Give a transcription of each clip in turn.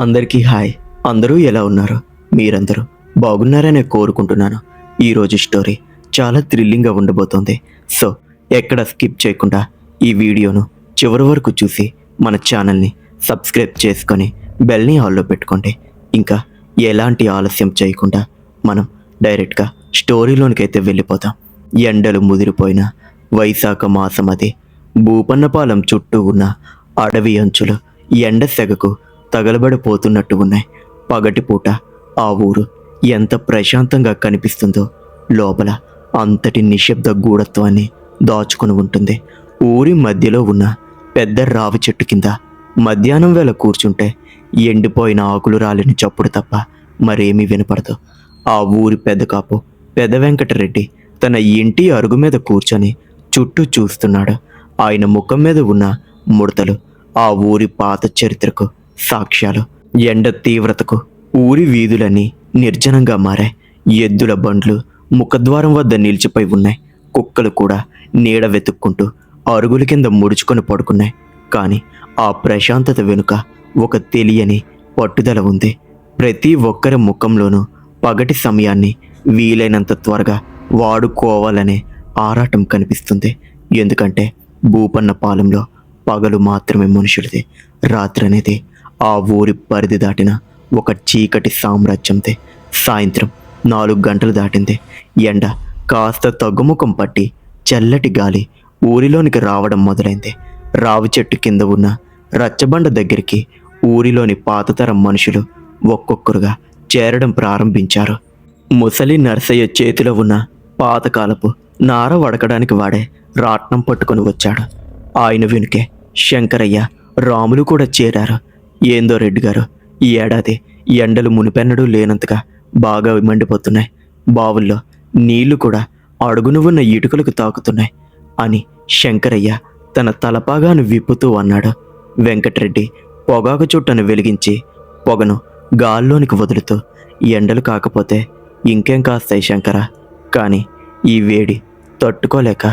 అందరికీ హాయ్. అందరూ ఎలా ఉన్నారు? మీరందరూ బాగున్నారనే కోరుకుంటున్నాను. ఈరోజు స్టోరీ చాలా థ్రిల్లింగ్గా ఉండబోతోంది. సో ఎక్కడ స్కిప్ చేయకుండా ఈ వీడియోను చివరి వరకు చూసి మన ఛానల్ని సబ్స్క్రైబ్ చేసుకొని బెల్ని ఆల్లో పెట్టుకోండి. ఇంకా ఎలాంటి ఆలస్యం చేయకుండా మనం డైరెక్ట్గా స్టోరీలోనికైతే వెళ్ళిపోతాం. ఎండలు ముదిరిపోయిన వైశాఖ మాసం అది. భూపన్నపాలెం చుట్టూ ఉన్న అడవి అంచులు ఎండ సెగకు తగలబడిపోతున్నట్టు ఉన్నాయి. పగటిపూట ఆ ఊరు ఎంత ప్రశాంతంగా కనిపిస్తుందో లోపల అంతటి నిశ్శబ్ద గూఢత్వాన్ని దాచుకుని ఉంటుంది. ఊరి మధ్యలో ఉన్న పెద్ద రావి చెట్టు కింద మధ్యాహ్నం వేళ కూర్చుంటే ఎండిపోయిన ఆకులు రాలిన చప్పుడు తప్ప మరేమీ వినపడదు. ఆ ఊరి పెద్ద కాపు పెద్ద వెంకటరెడ్డి తన ఇంటి అరుగు మీద కూర్చొని చుట్టూ చూస్తున్నాడు. ఆయన ముఖం మీద ఉన్న ముడతలు ఆ ఊరి పాత చరిత్రకు సాక్ష్యాలు. ఎండ తీవ్రతకు ఊరి వీధులన్నీ నిర్జనంగా మారాయి. ఎద్దుల బండ్లు ముఖద్వారం వద్ద నిలిచిపోయి ఉన్నాయి. కుక్కలు కూడా నీడ వెతుక్కుంటూ అరుగుల కింద ముడుచుకొని పడుకున్నాయి. కానీ ఆ ప్రశాంతత వెనుక ఒక తెలియని పట్టుదల ఉంది. ప్రతి ఒక్కరి ముఖంలోనూ పగటి సమయాన్ని వీలైనంత త్వరగా వాడుకోవాలనే ఆరాటం కనిపిస్తుంది. ఎందుకంటే భూపన్నపాలెంలో పగలు మాత్రమే మనుషులది, రాత్రి అనేది ఆ ఊరి పరిధి దాటిన ఒక చీకటి సామ్రాజ్యంది. సాయంత్రం 4 గంటలు దాటింది. ఎండ కాస్త తగ్గుముఖం పట్టి చల్లటి గాలి ఊరిలోనికి రావడం మొదలైంది. రావి చెట్టు కింద ఉన్న రచ్చబండ దగ్గరికి ఊరిలోని పాతతరం మనుషులు ఒక్కొక్కరుగా చేరడం ప్రారంభించారు. ముసలి నర్సయ్య చేతిలో ఉన్న పాతకాలపు నార వడకడానికి వాడే రాట్నం పట్టుకొని వచ్చాడు. ఆయన వెనుకే శంకరయ్య, రాములు కూడా చేరారు. ఏందో రెడ్డి గారు, ఈ ఏడాది ఎండలు మునిపెన్నడూ లేనంతగా బాగా మండిపోతున్నాయి. బావుల్లో నీళ్లు కూడా అడుగును ఉన్న ఇటుకలకు తాకుతున్నాయి అని శంకరయ్య తన తలపాగాను విప్పుతూ అన్నాడు. వెంకటరెడ్డి పొగాకు చుట్టను వెలిగించి పొగను గాల్లోనికి వదులుతూ, ఎండలు కాకపోతే ఇంకేం కాస్తాయి శంకర, కానీ ఈ వేడి తట్టుకోలేక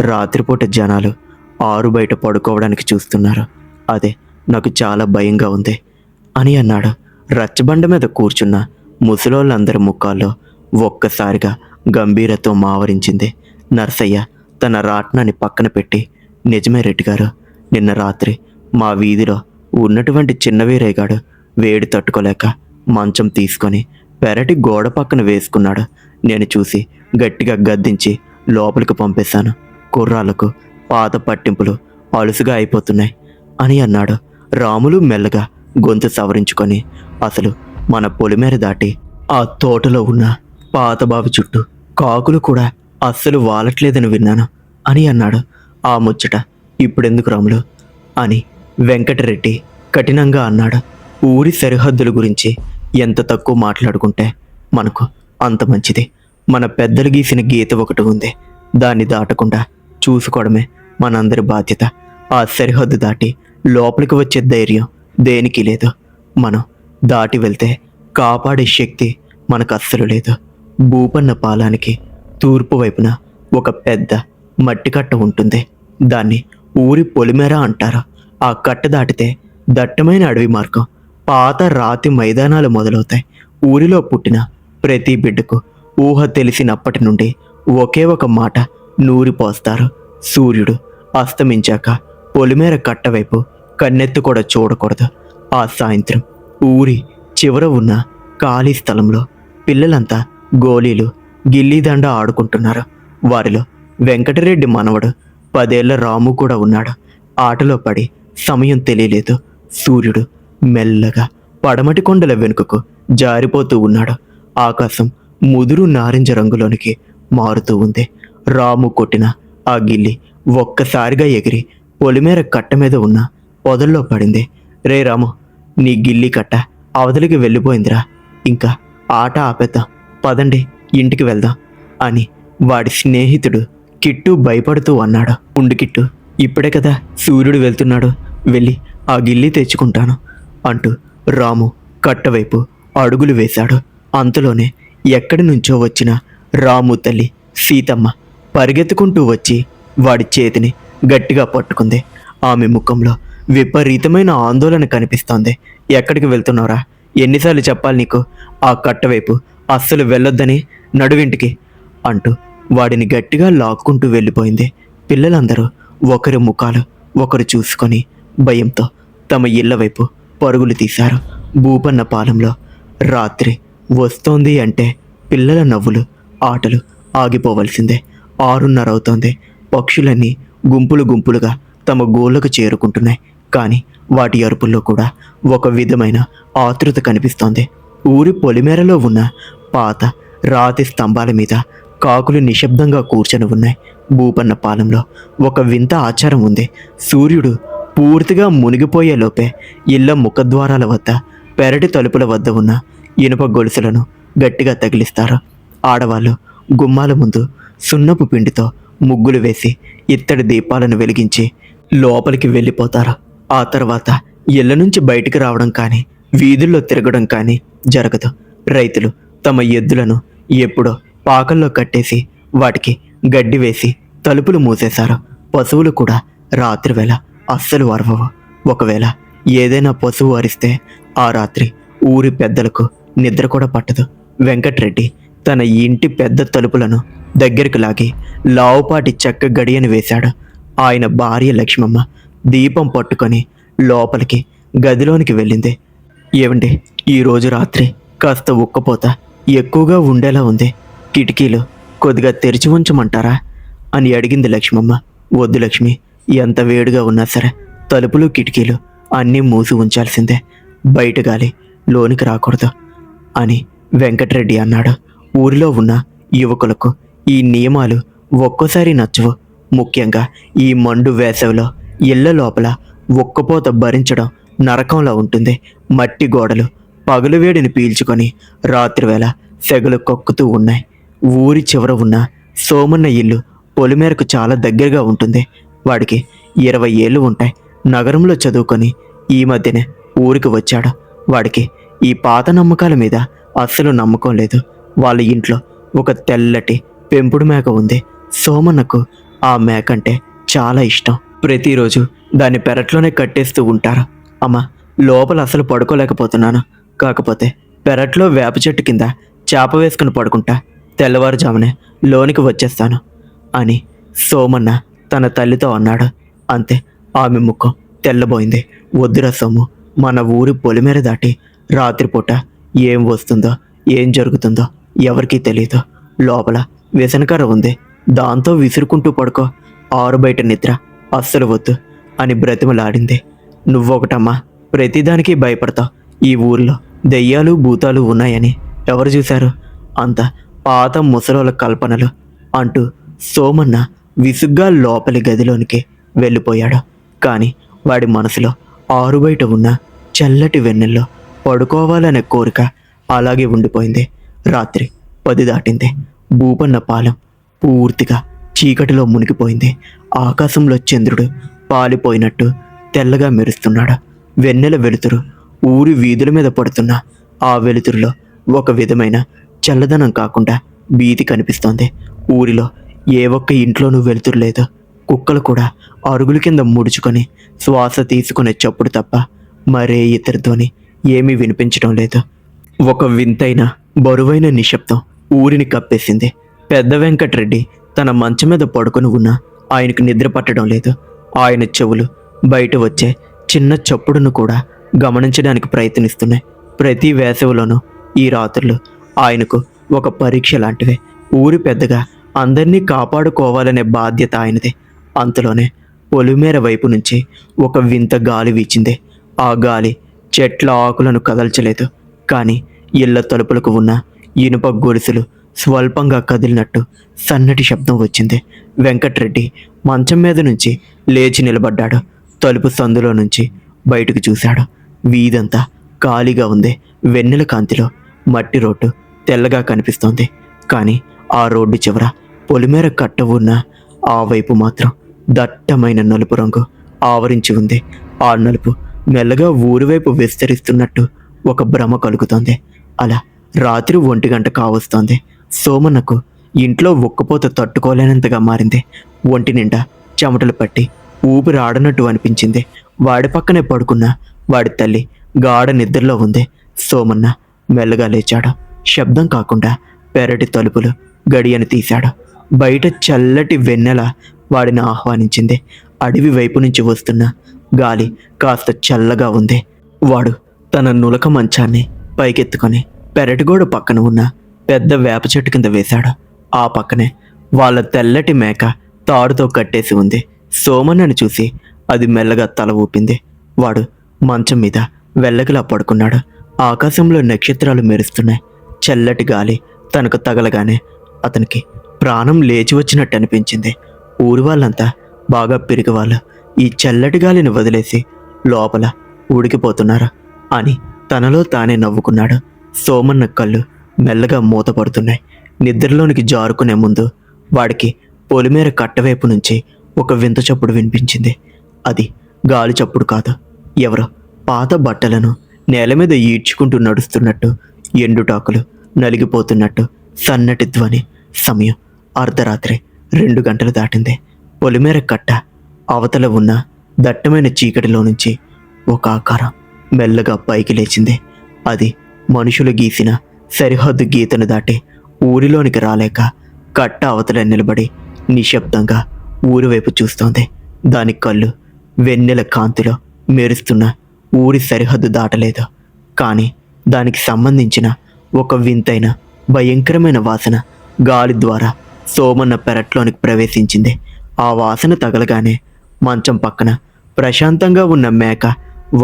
రాత్రిపూట జనాలు ఆరు బయట పడుకోవడానికి చూస్తున్నారు. అదే నాకు చాలా భయంగా ఉంది అని అన్నాడు. రచ్చబండ మీద కూర్చున్న ముసలోళ్ళందరి ముఖాల్లో ఒక్కసారిగా గంభీరత్వం ఆవరించింది. నర్సయ్య తన రాట్నాన్ని పక్కన పెట్టి, నిజమే రెడ్డి గారు, నిన్న రాత్రి మా వీధిలో ఉన్నటువంటి చిన్న వీరయ్యగాడు వేడి తట్టుకోలేక మంచం తీసుకొని పెరటి గోడ పక్కన వేసుకున్నాడు. నేను చూసి గట్టిగా గద్దించి లోపలికి పంపేశాను. కుర్రాళ్ళకు పాత పట్టింపులు అలుసుగా అయిపోతున్నాయి అని అన్నాడు. రాములు మెల్లగా గొంతు సవరించుకొని, అసలు మన పొలిమేర దాటి ఆ తోటలో ఉన్న పాత బావి చుట్టూ కాకులు కూడా అస్సలు వాలట్లేదని విన్నాను అని అన్నాడు. ఆ ముచ్చట ఇప్పుడెందుకు రాములు అని వెంకటరెడ్డి కఠినంగా అన్నాడు. ఊరి సరిహద్దుల గురించి ఎంత తక్కువ మాట్లాడుకుంటే మనకు అంత మంచిది. మన పెద్దలు గీసిన గీత ఒకటి ఉంది, దాన్ని దాటకుండా చూసుకోవడమే మనందరి బాధ్యత. ఆ సరిహద్దు దాటి లోపలికి వచ్చే ధైర్యం దేనికి లేదు. మనం దాటి వెళ్తే కాపాడే శక్తి మనకు అస్సలు లేదు. భూపన్నపాలానికి తూర్పు వైపున ఒక పెద్ద మట్టి కట్ట ఉంటుంది. దాన్ని ఊరి పొలిమేర అంటారు. ఆ కట్ట దాటితే దట్టమైన అడవి మార్గం, పాత రాతి మైదానాలు మొదలవుతాయి. ఊరిలో పుట్టిన ప్రతి బిడ్డకు ఊహ తెలిసినప్పటి నుండి ఒకే ఒక మాట నూరిపోస్తారు: సూర్యుడు అస్తమించాక పొలిమేర కట్టవైపు కన్నెత్తు కూడా చూడకూడదు. ఆ సాయంత్రం ఊరి చివర ఉన్న ఖాళీ స్థలంలో పిల్లలంతా గోళీలు, గిల్లీదండ ఆడుకుంటున్నారు. వారిలో వెంకటరెడ్డి మనవడు 10 ఏళ్ల రాము కూడా ఉన్నాడు. ఆటలో పడి సమయం తెలియలేదు. సూర్యుడు మెల్లగా పడమటి కొండల వెనుకకు జారిపోతూ ఉన్నాడు. ఆకాశం ముదురు నారింజ రంగులోనికి మారుతూ ఉంది. రాము కొట్టిన ఆ గిల్లి ఒక్కసారిగా ఎగిరి పొలిమేర కట్ట మీద ఉన్న పొదల్లో పడింది. రే రాము, నీ గిల్లి కట్ట అవతలికి వెళ్ళిపోయిందిరా, ఇంకా ఆట ఆపేద్దాం, పదండి ఇంటికి వెళ్దాం అని వాడి స్నేహితుడు కిట్టు భయపడుతూ అన్నాడు. ఉండు కిట్టు, ఇప్పుడే కదా సూర్యుడు వెళ్తున్నాడు, వెళ్ళి ఆ గిల్లి తెచ్చుకుంటాను అంటూ రాము కట్టవైపు అడుగులు వేశాడు. అంతలోనే ఎక్కడి నుంచో వచ్చిన రాము తల్లి సీతమ్మ పరిగెత్తుకుంటూ వచ్చి వాడి చేతిని గట్టిగా పట్టుకుంది. ఆమె ముఖంలో విపరీతమైన ఆందోళన కనిపిస్తోంది. ఎక్కడికి వెళ్తున్నావురా? ఎన్నిసార్లు చెప్పాలి నీకు? ఆ కట్టవైపు అస్సలు వెళ్ళొద్దని, నడువింటికి అంటూ వాడిని గట్టిగా లాక్కుంటూ వెళ్ళిపోయింది. పిల్లలందరూ ఒకరి ముఖాలు ఒకరు చూసుకొని భయంతో తమ ఇళ్ల వైపు పరుగులు తీశారు. భూపన్న పాలెంలో రాత్రి వస్తోంది అంటే పిల్లల నవ్వులు, ఆటలు ఆగిపోవలసిందే. 6:30 అవుతోంది. పక్షులన్నీ గుంపులు గుంపులుగా తమ గోళ్ళకు చేరుకుంటున్నాయి. కానీ వాటి అరుపుల్లో కూడా ఒక విధమైన ఆతృత కనిపిస్తోంది. ఊరి పొలిమేరలో ఉన్న పాత రాతి స్తంభాల మీద కాకులు నిశ్శబ్దంగా కూర్చొని ఉన్నాయి. భూపన్న పాలెంలో ఒక వింత ఆచారం ఉంది. సూర్యుడు పూర్తిగా మునిగిపోయే లోపే ఇళ్ల ముఖద్వారాల వద్ద, పెరటి తలుపుల వద్ద ఉన్న ఇనుప గొలుసులను గట్టిగా తగిలిస్తారు. ఆడవాళ్ళు గుమ్మాల ముందు సున్నపు పిండితో ముగ్గులు వేసి ఇత్తడి దీపాలను వెలిగించి లోపలికి వెళ్ళిపోతారు. ఆ తర్వాత ఇళ్ల నుంచి బయటికి రావడం కానీ, వీధుల్లో తిరగడం కానీ జరగదు. రైతులు తమ ఎద్దులను ఎప్పుడో పాకల్లో కట్టేసి వాటికి గడ్డి వేసి తలుపులు మూసేశారు. పశువులు కూడా రాత్రివేళ అస్సలు అరవవు. ఒకవేళ ఏదైనా పశువు అరిస్తే ఆ రాత్రి ఊరి పెద్దలకు నిద్ర కూడా పట్టదు. వెంకట్రెడ్డి తన ఇంటి పెద్ద తలుపులను దగ్గరికి లాగి లావుపాటి చెక్క గడియను వేశాడు. ఆయన భార్య లక్ష్మమ్మ దీపం పట్టుకొని లోపలికి గదిలోనికి వెళ్ళింది. ఏమండి, ఈరోజు రాత్రి కాస్త ఉక్కపోత ఎక్కువగా ఉండేలా ఉంది. కిటికీలు కొద్దిగా తెరిచి ఉంచమంటారా అని అడిగింది లక్ష్మమ్మ. వద్దు లక్ష్మి, ఎంత వేడిగా ఉన్నా సరే తలుపులు కిటికీలు అన్నీ మూసి ఉంచాల్సిందే. బయట గాలి లోనికి రాకూడదు అని వెంకటరెడ్డి అన్నాడు. ఊరిలో ఉన్న యువకులకు ఈ నియమాలు ఒక్కోసారి నచ్చవు. ముఖ్యంగా ఈ మండు వేసవిలో ఇళ్ల లోపల ఉక్కపోత భరించడం నరకంలా ఉంటుంది. మట్టి గోడలు పగలు వేడిని పీల్చుకొని రాత్రివేళ సెగలు కక్కుతూ ఉన్నాయి. ఊరి చివర ఉన్న సోమన్న ఇల్లు పొలిమేరకు చాలా దగ్గరగా ఉంటుంది. వాడికి 20 ఏళ్ళు ఉంటాయి. నగరంలో చదువుకొని ఈ మధ్యనే ఊరికి వచ్చాడు. వాడికి ఈ పాత నమ్మకాల మీద అస్సలు నమ్మకం లేదు. వాళ్ళ ఇంట్లో ఒక తెల్లటి పెంపుడు మేక ఉంది. సోమన్నకు ఆ మేక అంటే చాలా ఇష్టం. ప్రతిరోజు దాన్ని పెరట్లోనే కట్టేస్తూ ఉంటారు. అమ్మ, లోపల అసలు పడుకోలేకపోతున్నాను. కాకపోతే పెరట్లో వేప చెట్టు కింద చేప వేసుకుని పడుకుంటా. తెల్లవారుజామునే లోనికి వచ్చేస్తాను అని సోమన్న తన తల్లితో అన్నాడు. అంతే, ఆమె ముఖం తెల్లబోయింది. వద్దురా సోము, మన ఊరి పొలిమేర దాటి రాత్రిపూట ఏం వస్తుందో ఏం జరుగుతుందో ఎవరికీ తెలియదు. లోపల వ్యసనకర ఉంది, దాంతో విసురుకుంటూ పడుకో. ఆరు బయట నిద్ర అస్సలు వద్దు అని బ్రతిమలాడింది. నువ్వొకటమ్మా, ప్రతిదానికి భయపడతావు. ఈ ఊర్లో దెయ్యాలు భూతాలు ఉన్నాయని ఎవరు చూశారు? అంత పాత ముసలోళ్ళ కల్పనలు అంటూ సోమన్న విసుగ్గా లోపలి గదిలోనికి వెళ్ళిపోయాడు. కానీ వాడి మనసులో ఆరు బయట ఉన్న చల్లటి వెన్నెల్లో పడుకోవాలనే కోరిక అలాగే ఉండిపోయింది. రాత్రి 10 దాటింది. భూపన్న పాలెం పూర్తిగా చీకటిలో మునిగిపోయింది. ఆకాశంలో చంద్రుడు పాలిపోయినట్టు తెల్లగా మెరుస్తున్నాడు. వెన్నెల వెలుతురు ఊరి వీధుల మీద పడుతున్న ఆ వెలుతురులో ఒక విధమైన చల్లదనం కాకుండా భీతి కనిపిస్తోంది. ఊరిలో ఏ ఒక్క ఇంట్లోనూ వెలుతురు లేదు. కుక్కలు కూడా అరుగుల కింద ముడుచుకొని శ్వాస తీసుకునే చప్పుడు తప్ప మరే ఇతర ధ్వని ఏమీ వినిపించడం లేదు. ఒక వింతైన బరువైన నిశ్శబ్దం ఊరిని కప్పేసింది. పెద్ద వెంకట్రెడ్డి తన మంచం మీద పడుకొని ఉన్నా ఆయనకు నిద్ర పట్టడం లేదు. ఆయన చెవులు బయట వచ్చే చిన్న చప్పుడును కూడా గమనించడానికి ప్రయత్నిస్తున్నాయి. ప్రతి వేసవిలోనూ ఈ రాత్రులు ఆయనకు ఒక పరీక్ష లాంటివే. ఊరి పెద్దగా అందరినీ కాపాడుకోవాలనే బాధ్యత ఆయనదే. అంతలోనే పొలిమేర వైపు నుంచి ఒక వింత గాలి వీచింది. ఆ గాలి చెట్ల ఆకులను కదల్చలేదు, కానీ ఇళ్ల తలుపులకు ఉన్న ఇనుప గొలుసులు స్వల్పంగా కదిలినట్టు సన్నటి శబ్దం వచ్చింది. వెంకట్రెడ్డి మంచం మీద నుంచి లేచి నిలబడ్డాడు. తలుపు సందులో నుంచి బయటకు చూశాడు. వీధంతా ఖాళీగా ఉంది. వెన్నెల కాంతిలో మట్టి రోడ్డు తెల్లగా కనిపిస్తోంది. కానీ ఆ రోడ్డు చివర పొలిమేర కట్ట ఉన్న ఆ వైపు మాత్రం దట్టమైన నలుపు రంగు ఆవరించి ఉంది. ఆ నలుపు మెల్లగా ఊరి వైపు విస్తరిస్తున్నట్టు ఒక భ్రమ కలుగుతోంది. అలా రాత్రి 1 గంట కావస్తోంది. సోమన్నకు ఇంట్లో ఉక్కపోత తట్టుకోలేనంతగా మారింది. ఒంటి నిండా చెమటలు పట్టి ఊపిరి ఆడనట్టు అనిపించింది. వాడి పక్కనే పడుకున్న వాడి తల్లి గాఢ నిద్రలో ఉంది. సోమన్న మెల్లగా లేచాడు. శబ్దం కాకుండా పెరటి తలుపులు గడియను తీశాడు. బయట చల్లటి వెన్నెల వాడిని ఆహ్వానించింది. అడవి వైపు నుంచి వస్తున్న గాలి కాస్త చల్లగా ఉంది. వాడు తన నులక మంచాన్ని పైకెత్తుకొని పెరటిగోడ పక్కన ఉన్న పెద్ద వేప చెట్టు కింద వేశాడు. ఆ పక్కనే వాళ్ళ తెల్లటి మేక తాడుతో కట్టేసి ఉంది. సోమన్నని చూసి అది మెల్లగా తల ఊపింది. వాడు మంచం మీద వెల్లకిలా పడుకున్నాడు. ఆకాశంలో నక్షత్రాలు మెరుస్తున్నాయి. చల్లటి గాలి తనకు తగలగానే అతనికి ప్రాణం లేచి వచ్చినట్టు అనిపించింది. ఊరి వాళ్ళంతా బాగా పిరిగివాళ్ళు ఈ చల్లటి గాలిని వదిలేసి లోపల ఉడికిపోతున్నారు అని తనలో తానే నవ్వుకున్నాడు. సోమన్న కళ్ళు మెల్లగా మూతపడుతున్నాయి. నిద్రలోనికి జారుకునే ముందు వాడికి పొలిమేర కట్టవైపు నుంచి ఒక వింత చప్పుడు వినిపించింది. అది గాలి చప్పుడు కాదు. ఎవరో పాత బట్టలను నేల మీద ఈడ్చుకుంటూ నడుస్తున్నట్టు, ఎండుటాకులు నలిగిపోతున్నట్టు సన్నటి ధ్వని. సమయం అర్ధరాత్రి 2 గంటలు దాటింది. పొలిమేర కట్ట అవతల ఉన్న దట్టమైన చీకటిలో నుంచి ఒక ఆకారం మెల్లగా పైకి లేచింది. అది మనుషులు గీసిన సరిహద్దు గీతను దాటి ఊరిలోనికి రాలేక కట్ట అవతల నిలబడి నిశ్శబ్దంగా ఊరి వైపు చూస్తోంది. దాని కళ్ళు వెన్నెల కాంతిలో మెరుస్తున్న ఊరి సరిహద్దు దాటలేదు. కానీ దానికి సంబంధించిన ఒక వింతైన భయంకరమైన వాసన గాలి ద్వారా సోమన్న పెరట్లోనికి ప్రవేశించింది. ఆ వాసన తగలగానే మంచం పక్కన ప్రశాంతంగా ఉన్న మేక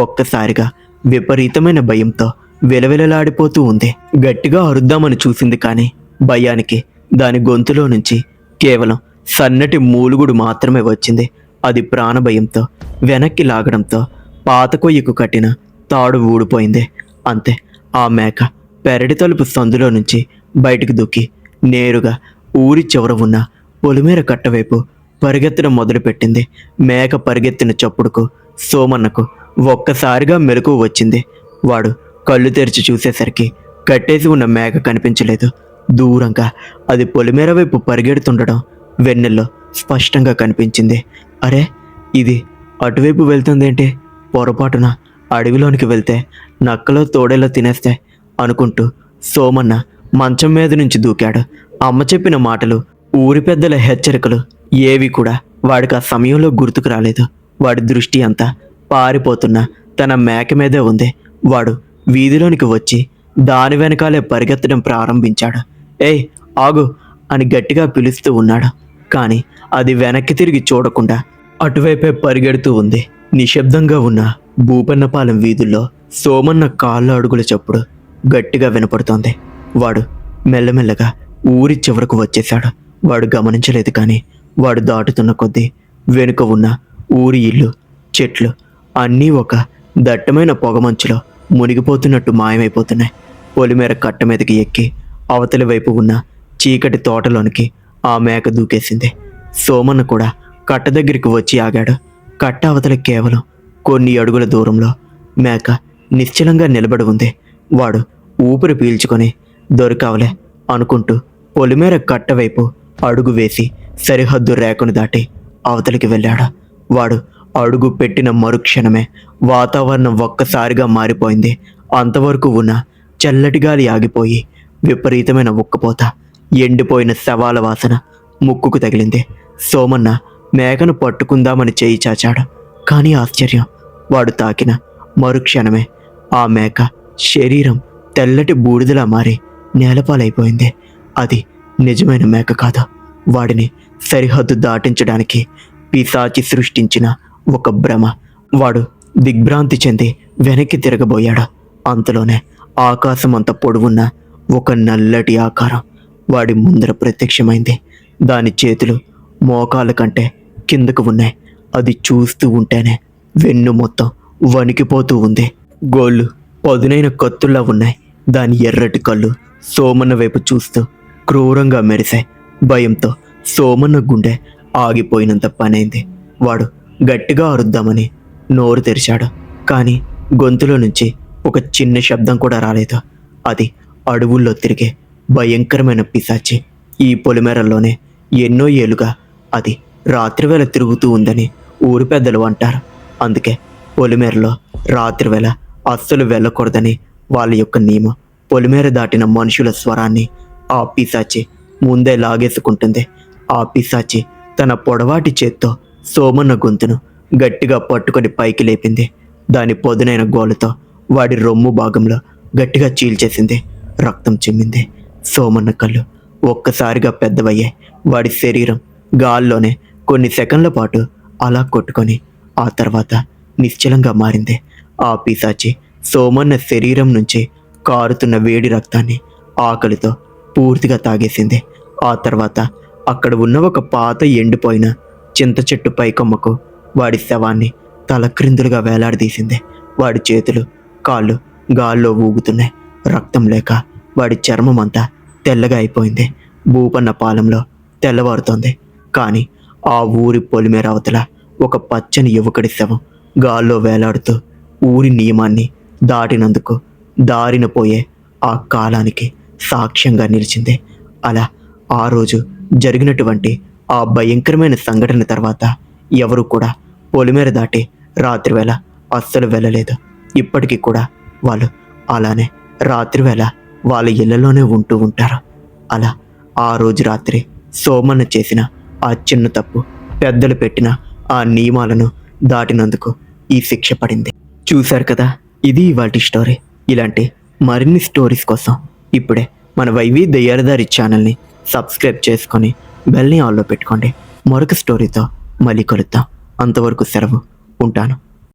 ఒక్కసారిగా విపరీతమైన భయంతో విలవిలలాడిపోతూ ఉంది. గట్టిగా అరుద్దామని చూసింది, కానీ భయానికి దాని గొంతులో నుంచి కేవలం సన్నటి మూలుగుడు మాత్రమే వచ్చింది. అది ప్రాణభయంతో వెనక్కి లాగడంతో పాత కొయ్యకు కట్టిన తాడు ఊడిపోయింది. అంతే, ఆ మేక పెరటి తలుపు సందులో నుంచి బయటికి దూకి నేరుగా ఊరి చివర ఉన్న పొలిమేర కట్టవైపు పరిగెత్తడం మొదలుపెట్టింది. మేక పరిగెత్తిన చప్పుడుకు సోమన్నకు ఒక్కసారిగా మెలకువ వచ్చింది. వాడు కళ్ళు తెరిచి చూసేసరికి కట్టేసి ఉన్న మేక కనిపించలేదు. దూరంగా అది పొలిమేర వైపు పరిగెడుతుండడం వెన్నెల్లో స్పష్టంగా కనిపించింది. అరే, ఇది అటువైపు వెళ్తుందేంటి? పొరపాటున అడవిలోనికి వెళ్తే నక్కలో తోడేలో తినేస్తే అనుకుంటూ సోమన్న మంచం మీద నుంచి దూకాడు. అమ్మ చెప్పిన మాటలు, ఊరి పెద్దల హెచ్చరికలు ఏవి కూడా వాడికి ఆ సమయంలో గుర్తుకు రాలేదు. వాడి దృష్టి అంతా పారిపోతున్న తన మేక మీదే ఉంది. వాడు వీధిలోనికి వచ్చి దాని వెనకాలే పరిగెత్తడం ప్రారంభించాడు. ఏయ్, ఆగు అని గట్టిగా పిలుస్తూ ఉన్నాడు. కానీ అది వెనక్కి తిరిగి చూడకుండా అటువైపే పరిగెడుతూ ఉంది. నిశ్శబ్దంగా ఉన్న భూపన్నపాలెం వీధుల్లో సోమన్న కాళ్ళ అడుగుల చప్పుడు గట్టిగా వినపడుతోంది. వాడు మెల్లమెల్లగా ఊరి చివరకు వచ్చేశాడు. వాడు గమనించలేదు, కానీ వాడు దాటుతున్న కొద్దీ వెనుక ఉన్న ఊరి ఇల్లు, చెట్లు అన్నీ ఒక దట్టమైన పొగమంచులో మునిగిపోతున్నట్టు మాయమైపోతున్నాయి. పొలిమేర కట్ట మీదకి ఎక్కి అవతలి వైపు ఉన్న చీకటి తోటలోనికి ఆ మేక దూకేసింది. సోమన్న కూడా కట్ట దగ్గరికి వచ్చి ఆగాడు. కట్ట అవతల కేవలం కొన్ని అడుగుల దూరంలో మేక నిశ్చలంగా నిలబడి ఉంది. వాడు ఊపిరి పీల్చుకొని దొరికావలే అనుకుంటూ పొలిమేర కట్ట వైపు అడుగు వేసి సరిహద్దు రేఖను దాటి అవతలికి వెళ్ళాడు. వాడు అడుగు పెట్టిన మరుక్షణమే వాతావరణం ఒక్కసారిగా మారిపోయింది. అంతవరకు ఉన్న చల్లటి గాలి ఆగిపోయి విపరీతమైన ఉక్కపోత, ఎండిపోయిన శవాల వాసన ముక్కుకు తగిలింది. సోమన్న మేకను పట్టుకుందామని చేయి చాచాడు. కానీ ఆశ్చర్యం, వాడు తాకిన మరుక్షణమే ఆ మేక శరీరం తెల్లటి బూడిదలా మారి నేలపాలైపోయింది. అది నిజమైన మేక కాదు. వాడిని సరిహద్దు దాటించడానికి పిశాచి సృష్టించిన ఒక భ్రమ. వాడు దిగ్భ్రాంతి చెంది వెనక్కి తిరగబోయాడు. అంతలోనే ఆకాశం అంత పొడవున్న ఒక నల్లటి ఆకారం వాడి ముందర ప్రత్యక్షమైంది. దాని చేతులు మోకాళ్ళ కంటే కిందకు ఉన్నాయి. అది చూస్తూ ఉంటేనే వెన్ను మొత్తం వణికిపోతూ ఉంది. గోళ్ళు పదునైన కత్తుల్లా ఉన్నాయి. దాని ఎర్రటి కళ్ళు సోమన్న వైపు చూస్తూ క్రూరంగా మెరిశాయి. భయంతో సోమన్న గుండె ఆగిపోయినంత పనైంది. వాడు గట్టిగా అరుద్దామని నోరు తెరిచాడు, కానీ గొంతులో నుంచి ఒక చిన్న శబ్దం కూడా రాలేదు. అది అడవుల్లో తిరిగే భయంకరమైన పిశాచి. ఈ పొలిమేరల్లోనే ఎన్నో ఏళ్ళుగా అది రాత్రివేళ తిరుగుతూ ఉందని ఊరు పెద్దలు అంటారు. అందుకే పొలిమేరలో రాత్రి వేళ అస్సలు వెళ్ళకూడదని వాళ్ళ యొక్క నియమం. పొలిమేర దాటిన మనుషుల స్వరాన్ని ఆ పిశాచి ముందే లాగేసుకుంటుంది. ఆ పిశాచి తన పొడవాటి చేత్తో సోమన్న గొంతును గట్టిగా పట్టుకొని పైకి లేపింది. దాని పొదునైన గోలుతో వాడి రొమ్ము భాగంలో గట్టిగా చీల్చేసింది. రక్తం చిమ్మింది. సోమన్న కళ్ళు ఒక్కసారిగా పెద్దవయ్యాయి. వాడి శరీరం గాల్లోనే కొన్ని సెకండ్ల పాటు అలా కొట్టుకొని ఆ తర్వాత నిశ్చలంగా మారింది. ఆ పిశాచి సోమన్న శరీరం నుంచి కారుతున్న వేడి రక్తాన్ని ఆకలితో పూర్తిగా తాగేసింది. ఆ తర్వాత అక్కడ ఉన్న ఒక పాత ఎండిపోయిన చింత చెట్టు పైకొమ్మకు వాడి శవాన్ని తలక్రిందులుగా వేలాడదీసింది. వాడి చేతులు కాళ్ళు గాల్లో ఊగుతున్నాయి. రక్తం లేక వాడి చర్మం అంతా తెల్లగా అయిపోయింది. భూపన్న పాలెంలో తెల్లవారుతోంది. కానీ ఆ ఊరి పొలిమేర అవతల ఒక పచ్చని యువకుడి శవం గాల్లో వేలాడుతూ ఊరి నియమాన్ని దాటినందుకు దారిన పోయే ఆ కాలానికి సాక్ష్యంగా నిలిచింది. అలా ఆ రోజు జరిగినటువంటి ఆ భయంకరమైన సంఘటన తర్వాత ఎవరు కూడా పొలిమేర దాటి రాత్రివేళ అస్సలు వెళ్ళలేదు. ఇప్పటికీ కూడా వాళ్ళు అలానే రాత్రివేళ వాళ్ళ ఇళ్లలోనే ఉంటూ ఉంటారు. అలా ఆ రోజు రాత్రి సోమన్న చేసిన ఆ చిన్న తప్పు పెద్దలు పెట్టిన ఆ నియమాలను దాటినందుకు ఈ శిక్ష పడింది. చూశారు కదా, ఇది ఇవాల్టి స్టోరీ. ఇలాంటి మరిన్ని స్టోరీస్ కోసం ఇప్పుడే మన వైవి దయ్యాలదారి ఛానల్ని సబ్స్క్రైబ్ చేసుకొని బెల్ని ఆన్లో పెట్టుకోండి. మరొక స్టోరీతో మళ్ళీ కలుద్దాం. అంతవరకు సెలవు. ఉంటాను.